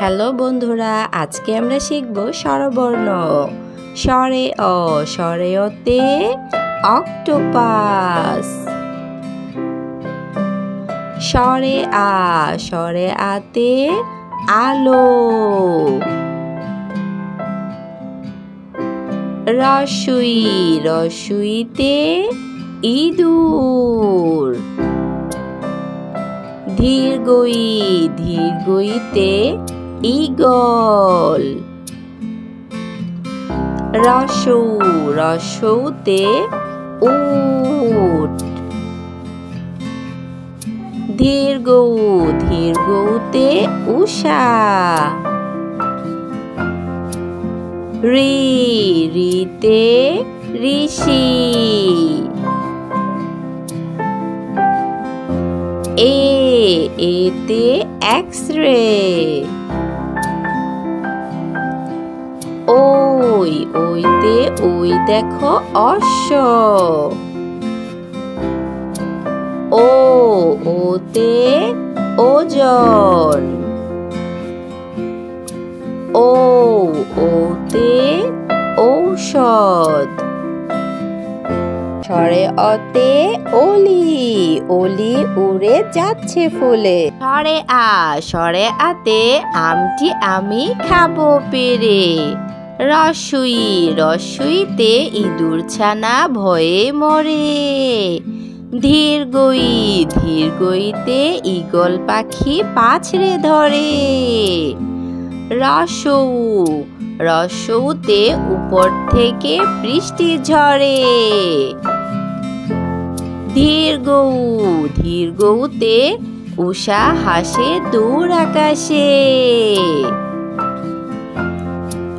Hello বন্ধুরা, আজকে আমরা শিখব স্বরবর্ণ। স্বরে অ, স্বরে অতে অক্টোপাস। স্বরে আ, স্বরে আতে আলো। রস্বই, রস্বইতে ইঁদুর। দীর্ঘই, দীর্ঘইতে ঈগল। রস্বউ, রস্বউতে উট। দীর্ঘউ, দীর্ঘউতে উষা। ঋ, ঋতে ঋষি। এতে এক্স-রে। ওই, ওইতে ওই দেখো অশ্ব। ওতে ওজন। ওতে ঔষধ। স্বরে অতে অলি, অলি উড়ে যাচ্ছে ফুলে। স্বরে আ, স্বরে আতে আমটি আমি খাবো পেরে। রস্বই, রস্বইতে ইঁদুর ছানা ভয়ে মরে। দীর্ঘই, দীর্ঘইতে ঈগল পাখি পাছড়ে ধরে। রস্বউ, রস্বউতে উপর থেকে বৃষ্টি ঝরে। দীর্ঘউ, দীর্ঘউতে উষা হাসে দূর আকাশে।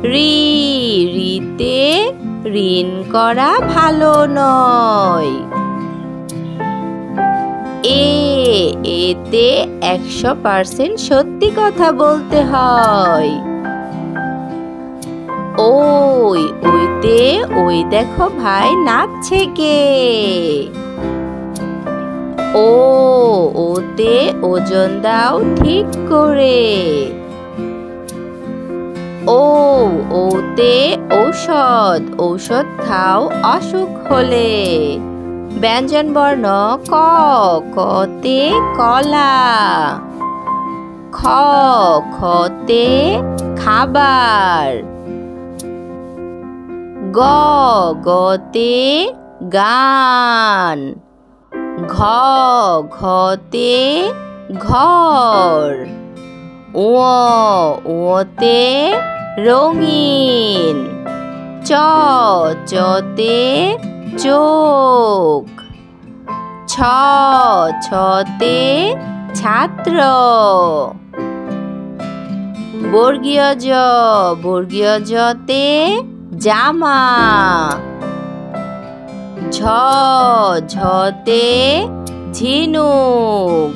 ঋ, ঋতে ঋণ করা ভালো নয়। এতে 100% সত্যি কথা বলতে হয়। ওই, ওইতে ওই দেখো ভাই নাচছে কে। ওতে ওজন দাও ঠিক করে। ওতে ঔষধ, ঔষধ খাও অসুখ হলে। ব্যঞ্জন বর্ণ ক, কতে কলা। খতে খাবার। গতে গান। ঘতে ঘর। ওতে রঙিন। চতে চোখ। ছতে ছাত্র। বর্গীয় জ, বর্গীয় জতে জামা। ঝতে ঝিনুক।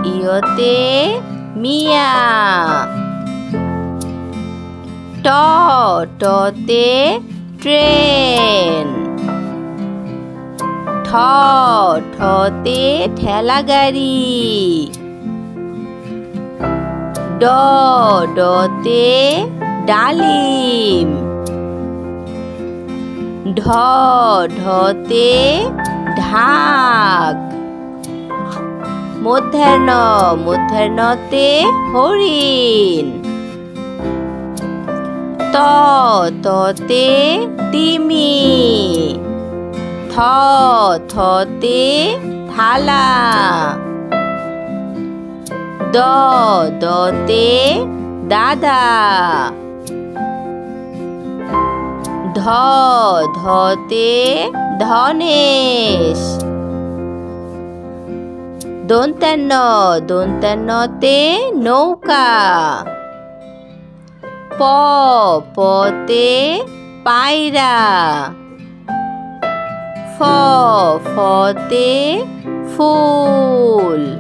ইয়তে মিয়া। টতে ট্রেন। ঠতে ঠেলা গাড়ি। ডতে ডালিম। ঢতে ঢাক। মধ্যাহ্ন, মধ্যাহ্নতে হরিণ। ততে তিমি। থতে থালা। দতে দাদা। ধতে ধনেশ। দন্ত্যান্ন, দন্ত্যান্নতে নৌকা। পতে পায়রা। ফতে ফুল।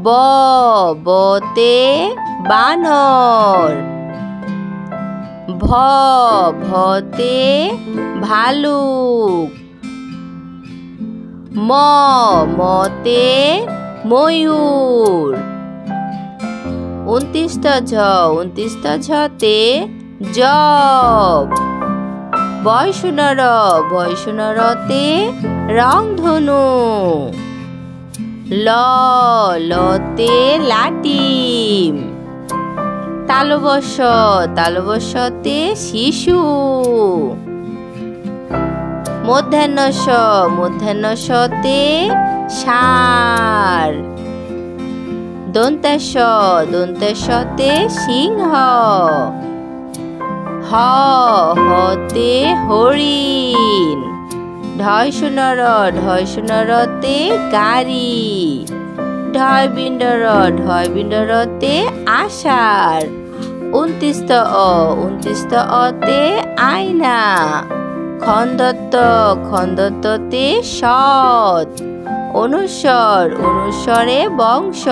বতে বানর। ভতে ভালুক। মতে ময়ূর। 29 ঝতে জব। বয় রতে রংধনু। লতে লাটিম। তালবশ্যতে শিশু। মূর্ধন্যষতে ষাঁড়। দন্তেশতে সিংহ। হতে হরিণ। ঢয়শূন্যরতে গাড়ি। ঢয়বিণ্ডরতে আষাঢ়। 29 অতে আয়না। খন্দত্বতে সৎ। অনুস্বরে বংশ।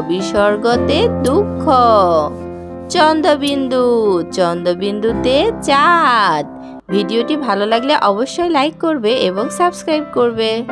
বিসর্গতে দুঃখ। চন্দ্রবিন্দুতে চাঁদ। ভিডিওটি ভালো লাগলে অবশ্যই লাইক করবে এবং সাবস্ক্রাইব করবে।